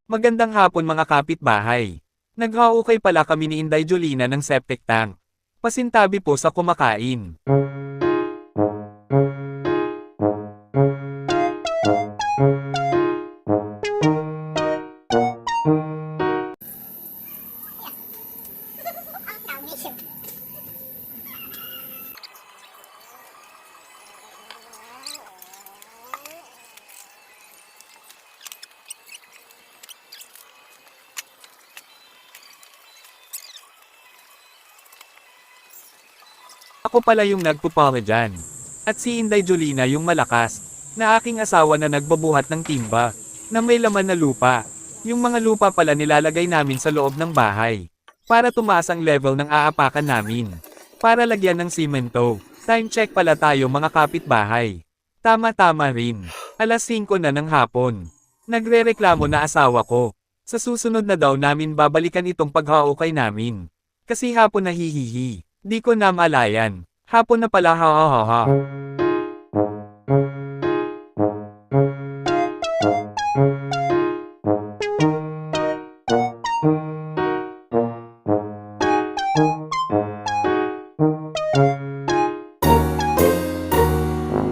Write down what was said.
Magandang hapon mga kapitbahay. Naghaukay pala kami ni Inday Jolina ng septic tank. Pasintabi po sa kumakain. Ako pala yung nagpupala dyan. At si Inday Jolina yung malakas, na aking asawa na nagbabuhat ng timba, na may laman na lupa. Yung mga lupa pala nilalagay namin sa loob ng bahay. Para tumaas ang level ng aapakan namin. Para lagyan ng simento. Time check pala tayo mga kapitbahay. Tama-tama rin. Alas 5 na ng hapon. Nagrereklamo na asawa ko. Sa susunod na daw namin babalikan itong paghaukay namin. Kasi hapon na hihihi. Di ko na malayan. Hapon na pala ha ha ha ha.